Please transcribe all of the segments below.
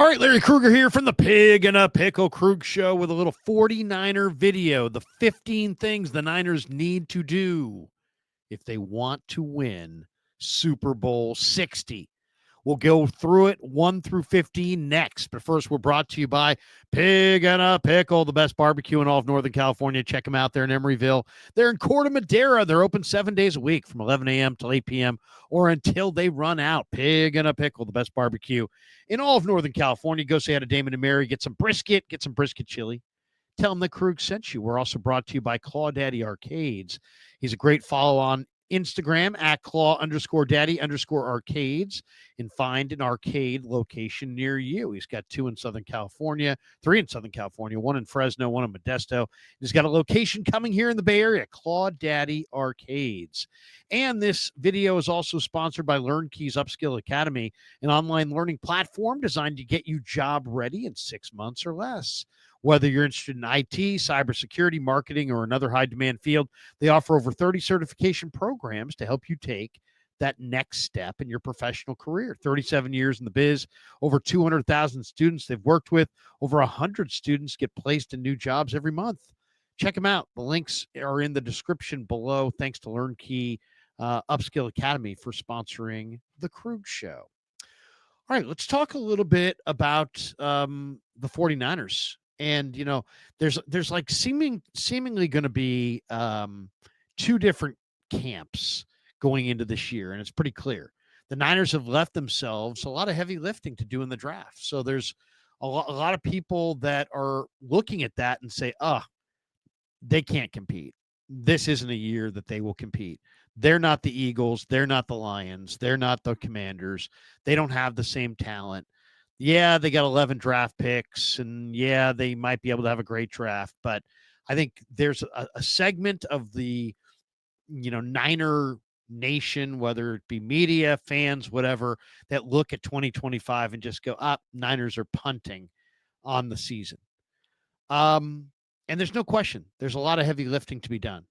All right, Larry Krueger here from the Pig and a Pickle Krug Show with a little 49er video. The 15 things the Niners need to do if they want to win Super Bowl 60. We'll go through it 1 through 15 next. But first, we're brought to you by Pig and a Pickle, the best barbecue in all of Northern California. Check them out there in Emeryville. They're in Corte Madera. They're open 7 days a week from 11 a.m. till 8 p.m. or until they run out. Pig and a Pickle, the best barbecue in all of Northern California. Go say hi to Damon and Mary. Get some brisket chili. Tell them that Krug sent you. We're also brought to you by Claw-Daddy Arcades. He's a great follow on Instagram at Claw_Daddy_Arcades and find an arcade location near you. He's got 2 in Southern California, 3 in Southern California, 1 in Fresno, 1 in Modesto. He's got a location coming here in the Bay Area, Claw-Daddy Arcades. And this video is also sponsored by LearnKey's Upskill Academy, an online learning platform designed to get you job ready in 6 months or less. Whether you're interested in IT, cybersecurity, marketing, or another high-demand field, they offer over 30 certification programs to help you take that next step in your professional career. 37 years in the biz, over 200,000 students they've worked with, over 100 students get placed in new jobs every month. Check them out. The links are in the description below. Thanks to LearnKey Upskill Academy for sponsoring the Krug Show. All right, let's talk a little bit about the 49ers. And, you know, there's like seemingly going to be 2 different camps going into this year, and it's pretty clear. The Niners have left themselves a lot of heavy lifting to do in the draft. So there's a lot of people that are looking at that and say, they can't compete. This isn't a year that they will compete. They're not the Eagles. They're not the Lions. They're not the Commanders. They don't have the same talent. Yeah, they got 11 draft picks, and yeah, they might be able to have a great draft. But I think there's a segment of the, Niner nation, whether it be media, fans, whatever, that look at 2025 and just go, Niners are punting on the season. And there's no question. There's a lot of heavy lifting to be done.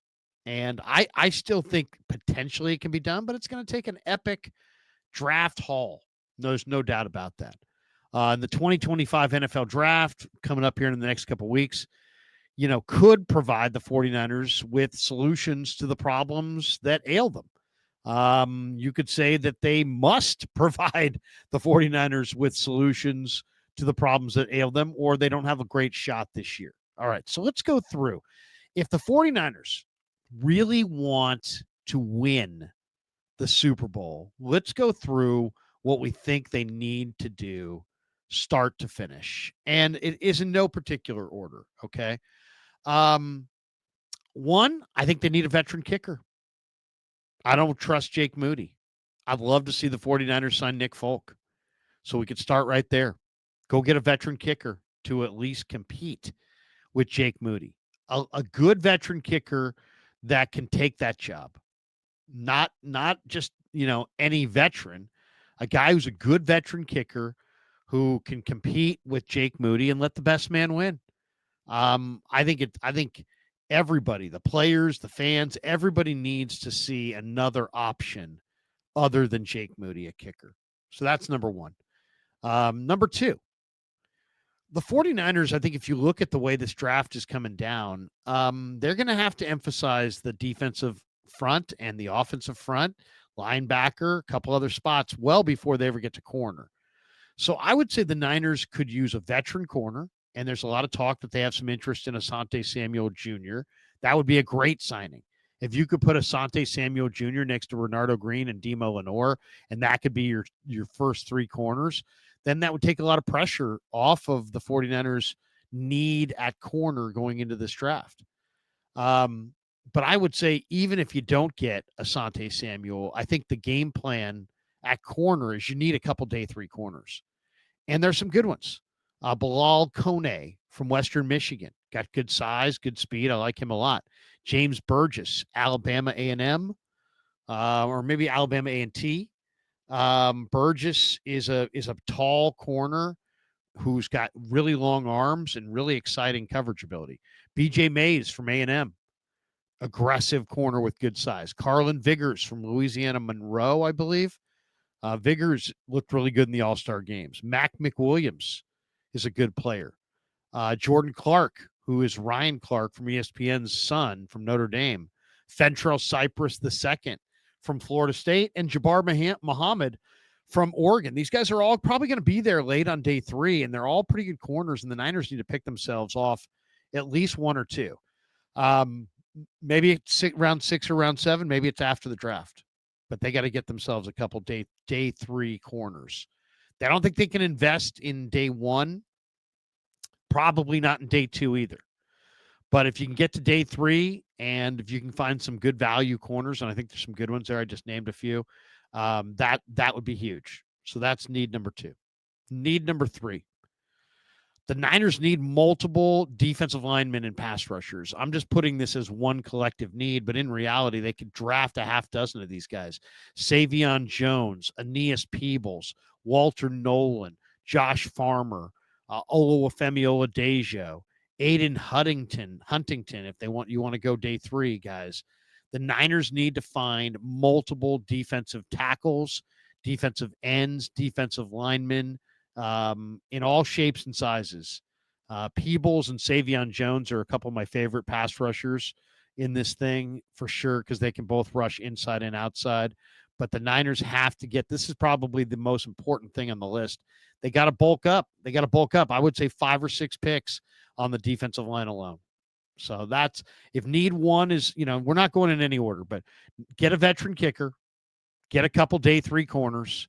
And I still think potentially it can be done, but it's going to take an epic draft haul. There's no doubt about that. The 2025 NFL draft coming up here in the next couple of weeks, could provide the 49ers with solutions to the problems that ail them. You could say that they must provide the 49ers with solutions to the problems that ail them, or they don't have a great shot this year. All right, so let's go through. If the 49ers really want to win the Super Bowl, let's go through what we think they need to do start to finish. And it is in no particular order, okay? One, I think they need a veteran kicker. I don't trust Jake Moody. I'd love to see the 49ers sign Nick Folk. So we could start right there. Go get a veteran kicker to at least compete with Jake Moody. A good veteran kicker that can take that job. Not just, any veteran. A guy who's a good veteran kicker who can compete with Jake Moody and let the best man win. I think everybody, the players, the fans, everybody needs to see another option other than Jake Moody, a kicker. So that's number one. Number two, the 49ers, I think if you look at the way this draft is coming down, they're going to have to emphasize the defensive front and the offensive front, linebacker, a couple other spots well before they ever get to corner. So I would say the Niners could use a veteran corner, and there's a lot of talk that they have some interest in Asante Samuel Jr. That would be a great signing. If you could put Asante Samuel Jr. next to Renardo Green and Demo Lenore, and that could be your first 3 corners, then that would take a lot of pressure off of the 49ers' need at corner going into this draft. But I would say even if you don't get Asante Samuel, I think the game plan at corner is you need a couple day 3 corners. And there's some good ones. Bilal Kone from Western Michigan. Got good size, good speed. I like him a lot. James Burgess, Alabama A&M, or maybe Alabama A&T. Burgess is a tall corner who's got really long arms and really exciting coverage ability. BJ Mays from A&M. Aggressive corner with good size. Carlin Vigors from Louisiana Monroe, I believe. Vigors looked really good in the All-Star games. Mac McWilliams is a good player. Jordan Clark, who is Ryan Clark from ESPN's son from Notre Dame. Fentrell Cypress II from Florida State. And Jabbar Muhammad from Oregon. These guys are all probably going to be there late on day 3, and they're all pretty good corners, and the Niners need to pick themselves off at least one or two. Maybe it's round 6 or round 7. Maybe it's after the draft. But they got to get themselves a couple day 3 corners. I don't think they can invest in day 1. Probably not in day 2 either. But if you can get to day 3, and if you can find some good value corners, and I think there's some good ones there, I just named a few, that would be huge. So that's need number 2. Need number 3. The Niners need multiple defensive linemen and pass rushers. I'm just putting this as one collective need, but in reality, they could draft a half dozen of these guys. Savion Jones, Aeneas Peebles, Walter Nolan, Josh Farmer, Oluwafemi Oladejo, Aiden Huntington, if you want to go day 3, guys. The Niners need to find multiple defensive tackles, defensive ends, defensive linemen, in all shapes and sizes. Peebles and Savion Jones are a couple of my favorite pass rushers in this thing for sure, because they can both rush inside and outside. But the Niners have to get, this is probably the most important thing on the list. They got to bulk up. I would say 5 or 6 picks on the defensive line alone. So that's, if need 1 is, we're not going in any order, but get a veteran kicker, get a couple day 3 corners.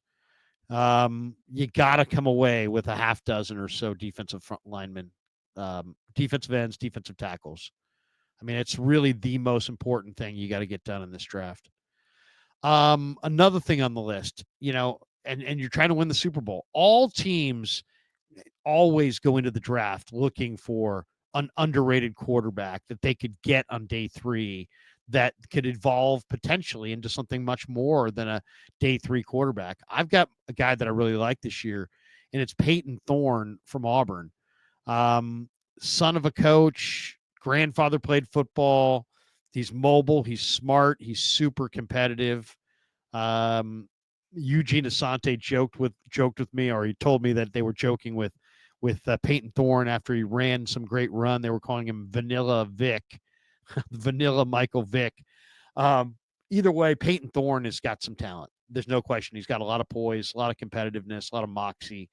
You got to come away with a half dozen or so defensive front linemen, defensive ends, defensive tackles. I mean, it's really the most important thing you got to get done in this draft. Another thing on the list, and you're trying to win the Super Bowl. All teams always go into the draft looking for an underrated quarterback that they could get on day 3 that could evolve potentially into something much more than a day 3 quarterback. I've got a guy that I really like this year, and it's Peyton Thorne from Auburn. Son of a coach, grandfather played football. He's mobile. He's smart. He's super competitive. Eugene Asante joked with me, or he told me that they were joking with Peyton Thorne after he ran some great run. They were calling him Vanilla Vic, Vanilla Michael Vick. Either way, Peyton Thorne has got some talent. There's no question. He's got a lot of poise, a lot of competitiveness, a lot of moxie.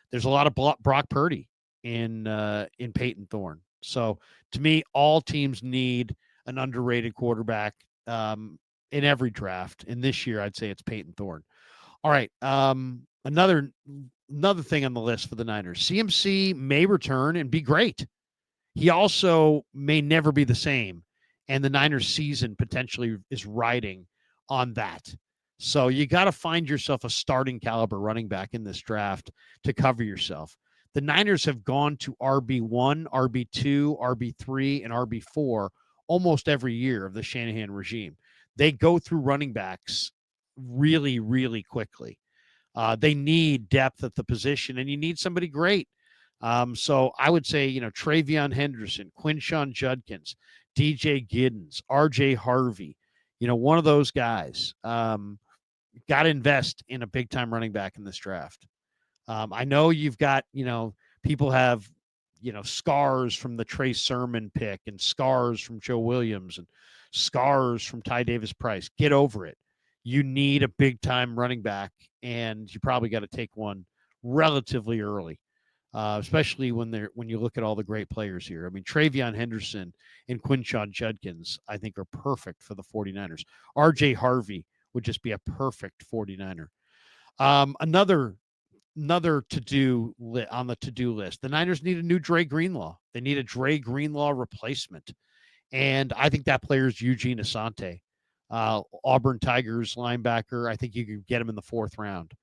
There's a lot of Brock Purdy in Peyton Thorne. So to me, all teams need an underrated quarterback in every draft. And this year, I'd say it's Peyton Thorne. All right. Another thing on the list for the Niners. CMC may return and be great. He also may never be the same. And the Niners season potentially is riding on that. So you got to find yourself a starting caliber running back in this draft to cover yourself. The Niners have gone to RB1, RB2, RB3, and RB4 almost every year of the Shanahan regime. They go through running backs really, really quickly. They need depth at the position, and you need somebody great. So I would say, Travion Henderson, Quinshon Judkins, DJ Giddens, RJ Harvey, one of those guys. Got to invest in a big time running back in this draft. I know you've got, people have, scars from the Trey Sermon pick and scars from Joe Williams and scars from Ty Davis Price. Get over it. You need a big time running back, and you probably got to take one relatively early. Especially when you look at all the great players here. I mean, Travion Henderson and Quinshon Judkins, I think, are perfect for the 49ers. RJ Harvey would just be a perfect 49er. Another to-do on the to-do list. The Niners need a new Dre Greenlaw. They need a Dre Greenlaw replacement. And I think that player is Eugene Asante, Auburn Tigers linebacker. I think you could get him in the 4th round.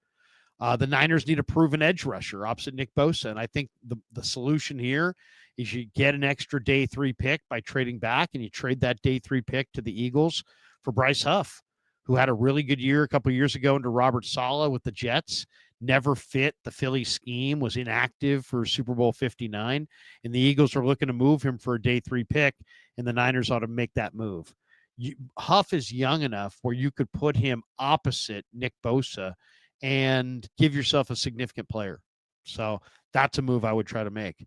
The Niners need a proven edge rusher opposite Nick Bosa. And I think the solution here is you get an extra day 3 pick by trading back, and you trade that day 3 pick to the Eagles for Bryce Huff, who had a really good year a couple of years ago under Robert Saleh with the Jets, never fit the Philly scheme, was inactive for Super Bowl 59. And the Eagles are looking to move him for a day 3 pick, and the Niners ought to make that move. Huff is young enough where you could put him opposite Nick Bosa and give yourself a significant player. So that's a move I would try to make.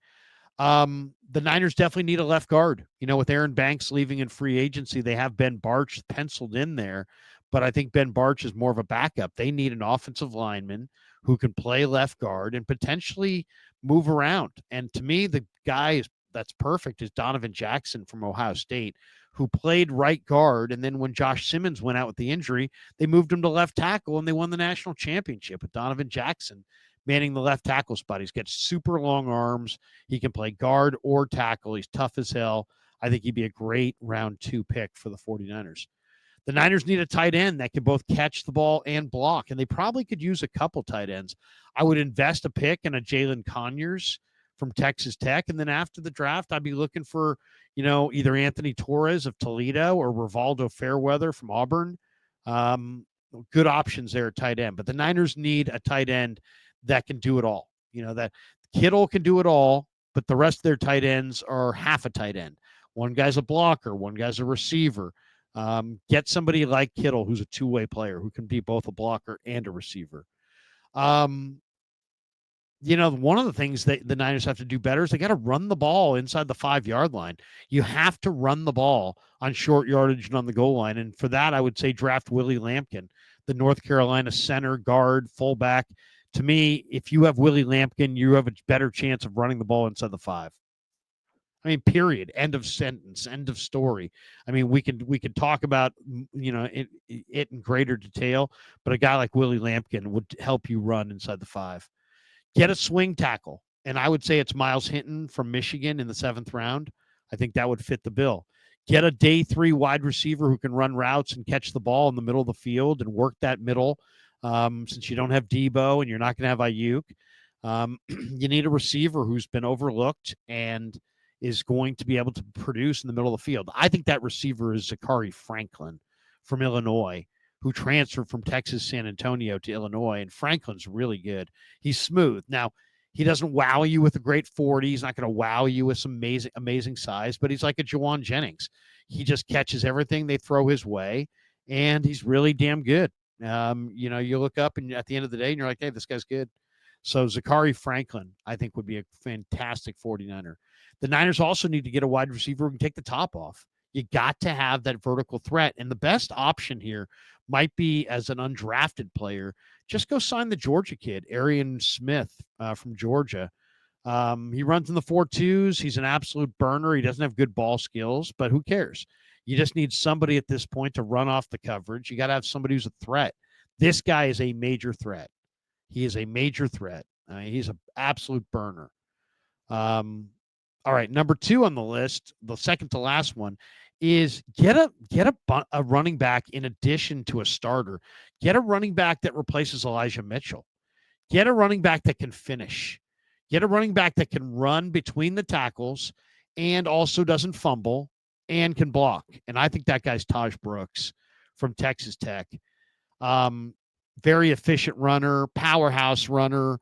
The Niners definitely need a left guard. With Aaron Banks leaving in free agency, they have Ben Barch penciled in there, but I think Ben Barch is more of a backup. They need an offensive lineman who can play left guard and potentially move around. And to me, the guy that's perfect is Donovan Jackson from Ohio State, who played right guard. And then when Josh Simmons went out with the injury, they moved him to left tackle and they won the national championship with Donovan Jackson manning the left tackle spot. He's got super long arms. He can play guard or tackle. He's tough as hell. I think he'd be a great round 2 pick for the 49ers. The Niners need a tight end that can both catch the ball and block, and they probably could use a couple tight ends. I would invest a pick in a Jalen Conyers from Texas Tech, and then after the draft, I'd be looking for, either Anthony Torres of Toledo or Rivaldo Fairweather from Auburn. Good options there at tight end, but the Niners need a tight end that can do it all. That Kittle can do it all, but the rest of their tight ends are half a tight end. One guy's a blocker, one guy's a receiver. Get somebody like Kittle, who's a two-way player, who can be both a blocker and a receiver. One of the things that the Niners have to do better is they got to run the ball inside the 5-yard line. You have to run the ball on short yardage and on the goal line. And for that, I would say draft Willie Lampkin, the North Carolina center, guard, fullback. To me, if you have Willie Lampkin, you have a better chance of running the ball inside the 5. I mean, period. End of sentence. End of story. I mean, we could talk about it in greater detail, but a guy like Willie Lampkin would help you run inside the 5. Get a swing tackle, and I would say it's Miles Hinton from Michigan in the 7th round. I think that would fit the bill. Get a day 3 wide receiver who can run routes and catch the ball in the middle of the field and work that middle. Since you don't have Debo and you're not going to have Ayuk, you need a receiver who's been overlooked and is going to be able to produce in the middle of the field. I think that receiver is Zachary Franklin from Illinois, who transferred from Texas San Antonio to Illinois, and Franklin's really good. He's smooth. Now, he doesn't wow you with a great 40. He's not going to wow you with some amazing size, but he's like a Jawan Jennings. He just catches everything they throw his way, and he's really damn good. You look up and at the end of the day, and you're like, hey, this guy's good. So Zachary Franklin, I think, would be a fantastic 49er. The Niners also need to get a wide receiver who can take the top off. You got to have that vertical threat. And the best option here might be as an undrafted player. Just go sign the Georgia kid, Arian Smith from Georgia. He runs in the 4.2s. He's an absolute burner. He doesn't have good ball skills, but who cares? You just need somebody at this point to run off the coverage. You got to have somebody who's a threat. This guy is a major threat. He is a major threat. He's an absolute burner. All right, number 2 on the list, the second to last one, is get a running back in addition to a starter. Get a running back that replaces Elijah Mitchell. Get a running back that can finish. Get a running back that can run between the tackles and also doesn't fumble and can block. And I think that guy's Taj Brooks from Texas Tech. Very efficient runner, powerhouse runner,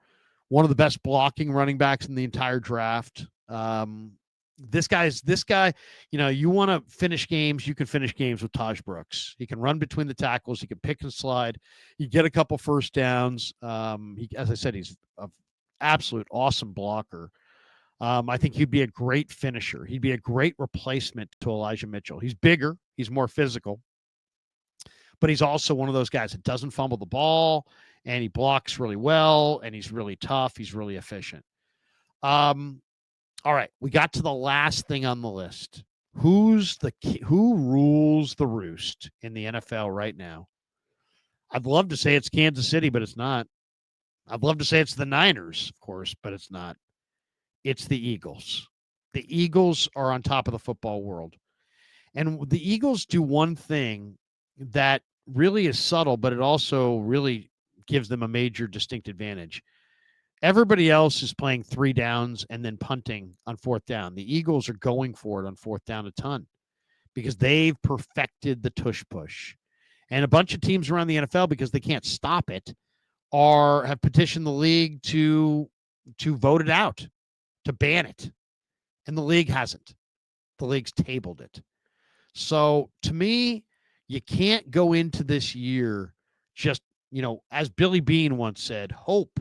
one of the best blocking running backs in the entire draft. This guy, you want to finish games, you can finish games with Taj Brooks. He can run between the tackles. He can pick and slide. You get a couple first downs. As I said, he's an absolute awesome blocker. I think he'd be a great finisher. He'd be a great replacement to Elijah Mitchell. He's bigger. He's more physical. But he's also one of those guys that doesn't fumble the ball, and he blocks really well, and he's really tough. He's really efficient. All right, we got to the last thing on the list. Who rules the roost in the NFL right now? I'd love to say it's Kansas City, but it's not. I'd love to say it's the Niners, of course, but it's not. It's the Eagles. The Eagles are on top of the football world. And the Eagles do one thing that really is subtle, but it also really gives them a major distinct advantage. Everybody else is playing 3 downs and then punting on 4th down. The Eagles are going for it on 4th down a ton because they've perfected the tush push. And a bunch of teams around the NFL, because they can't stop it, have petitioned the league to vote it out, to ban it. And the league hasn't. The league's tabled it. So to me, you can't go into this year just, as Billy Beane once said, hope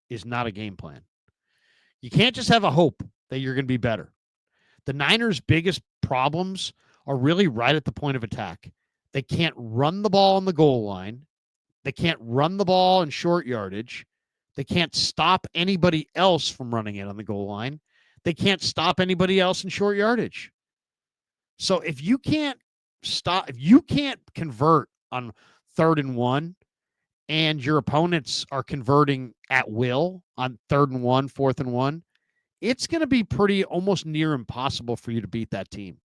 is not a game plan. You can't just have a hope that you're going to be better. The Niners' biggest problems are really right at the point of attack. They can't run the ball on the goal line. They can't run the ball in short yardage. They can't stop anybody else from running it on the goal line. They can't stop anybody else in short yardage. So if you can't convert on 3rd and 1, and your opponents are converting at will on 3rd and 1, 4th and 1, it's going to be pretty almost near impossible for you to beat that team.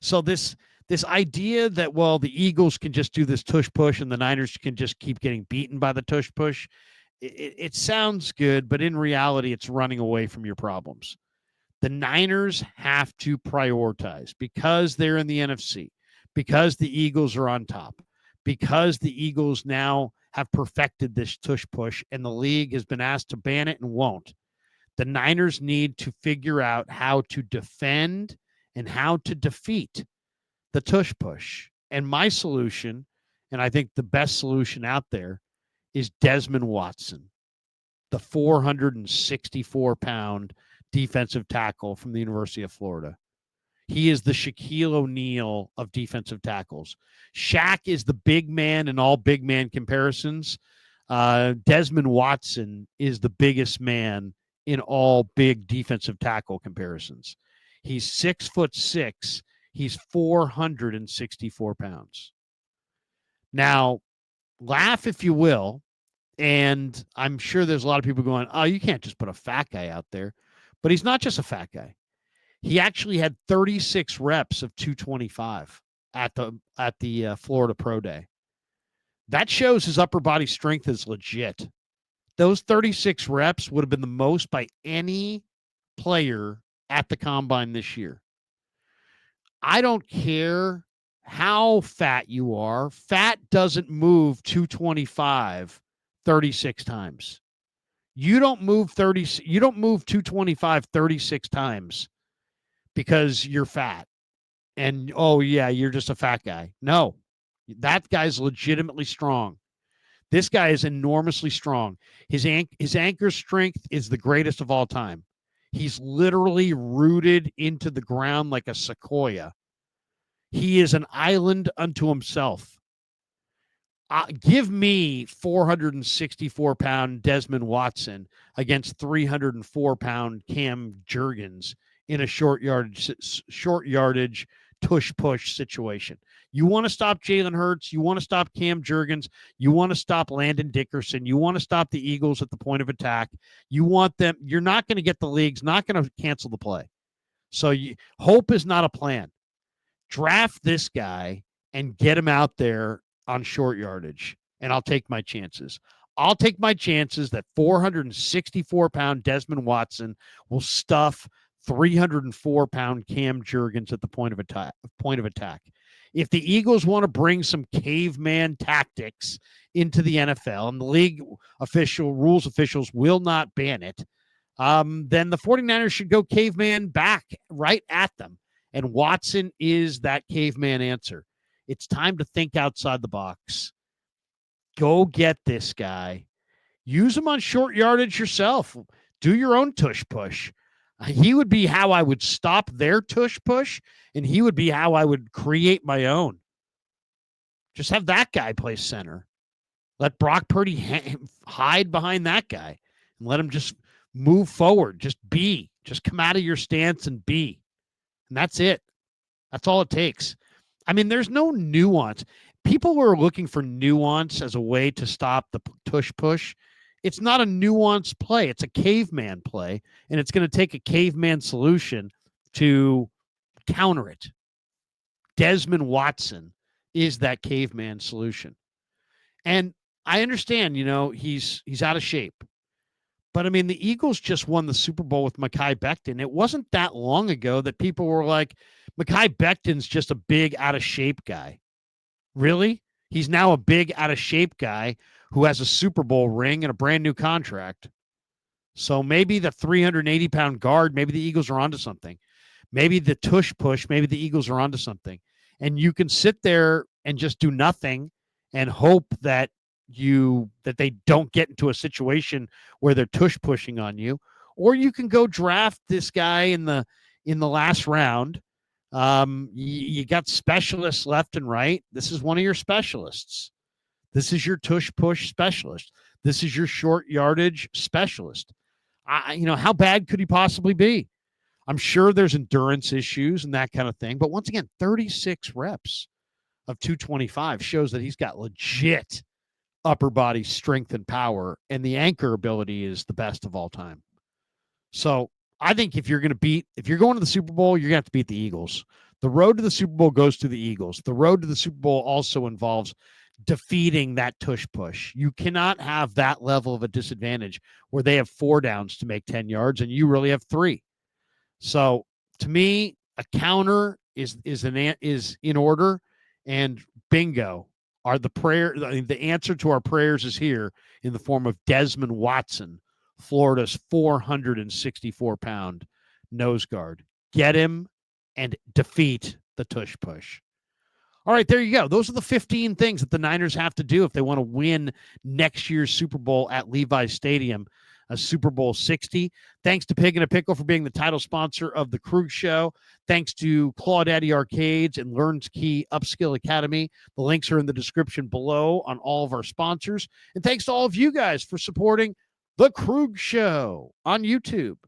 So this idea that, well, the Eagles can just do this tush push and the Niners can just keep getting beaten by the tush push, it sounds good, but in reality, it's running away from your problems. The Niners have to prioritize because they're in the NFC, because the Eagles are on top, because the Eagles now have perfected this tush push and the league has been asked to ban it and won't. The Niners need to figure out how to defend and how to defeat the tush push. And my solution, and I think the best solution out there, is Desmond Watson, the 464-pound defensive tackle from the University of Florida. He is the Shaquille O'Neal of defensive tackles. Shaq is the big man in all big man comparisons. Desmond Watson is the biggest man in all big defensive tackle comparisons. He's 6'6". He's 464 pounds. Now, laugh if you will, and I'm sure there's a lot of people going, oh, you can't just put a fat guy out there. But he's not just a fat guy. He actually had 36 reps of 225 at the Florida Pro Day. That shows his upper body strength is legit. Those 36 reps would have been the most by any player at the combine this year. I don't care how fat you are. Fat doesn't move 225 36 times. You don't move 225 36 times because you're fat. And oh yeah, you're just a fat guy. No. That guy's legitimately strong. This guy is enormously strong. His anchor strength is the greatest of all time. He's literally rooted into the ground like a sequoia. He is an island unto himself. Give me 464-pound Desmond Watson against 304-pound Cam Jurgens in a short yardage tush push situation. You want to stop Jalen Hurts. You want to stop Cam Jurgens. You want to stop Landon Dickerson. You want to stop the Eagles at the point of attack. You want them. You're not going to get the league's not going to cancel the play. So hope is not a plan. Draft this guy and get him out there on short yardage, and I'll take my chances. I'll take my chances that 464-pound Desmond Watson will stuff 304-pound Cam Jurgens at the point of attack. If the Eagles want to bring some caveman tactics into the NFL, and the league rules officials will not ban it, then the 49ers should go caveman back right at them. And Watson is that caveman answer. It's time to think outside the box. Go get this guy. Use him on short yardage yourself. Do your own tush push. He would be how I would stop their tush push, and he would be how I would create my own. Just have that guy play center. Let Brock Purdy hide behind that guy and let him just move forward. Just come out of your stance and be. And that's it. That's all it takes. I mean, there's no nuance. People were looking for nuance as a way to stop the tush push. It's not a nuanced play. It's a caveman play, and it's going to take a caveman solution to counter it. Desmond Watson is that caveman solution. And I understand, he's out of shape. But, I mean, the Eagles just won the Super Bowl with Mekhi Becton. It wasn't that long ago that people were like, Mekhi Becton's just a big out-of-shape guy. Really? He's now a big out-of-shape guy who has a Super Bowl ring and a brand-new contract. So maybe the 380-pound guard, maybe the Eagles are onto something. Maybe the tush push, maybe the Eagles are onto something. And you can sit there and just do nothing and hope that that they don't get into a situation where they're tush pushing on you, or you can go draft this guy in the last round. You got specialists left and right. This is one of your specialists. This is your tush push specialist. This is your short yardage specialist. How bad could he possibly be? I'm sure there's endurance issues and that kind of thing. But once again, 36 reps of 225 shows that he's got legit upper body strength and power, and the anchor ability is the best of all time. So I think if you're going to the Super Bowl, you're going to have to beat the Eagles. The road to the Super Bowl goes to the Eagles. The road to the Super Bowl also involves defeating that tush push. You cannot have that level of a disadvantage where they have 4 downs to make 10 yards and you really have 3. So to me, a counter is in order, and bingo. The answer to our prayers is here in the form of Desmond Watson, Florida's 464-pound nose guard. Get him and defeat the tush push. All right, there you go. Those are the 15 things that the Niners have to do if they want to win next year's Super Bowl at Levi's Stadium, a Super Bowl 60. Thanks to Pig and a Pickle for being the title sponsor of the Krug Show. Thanks to Claudaddy Arcades and Learns Key Upskill Academy. The links are in the description below on all of our sponsors. And thanks to all of you guys for supporting the Krug Show on YouTube.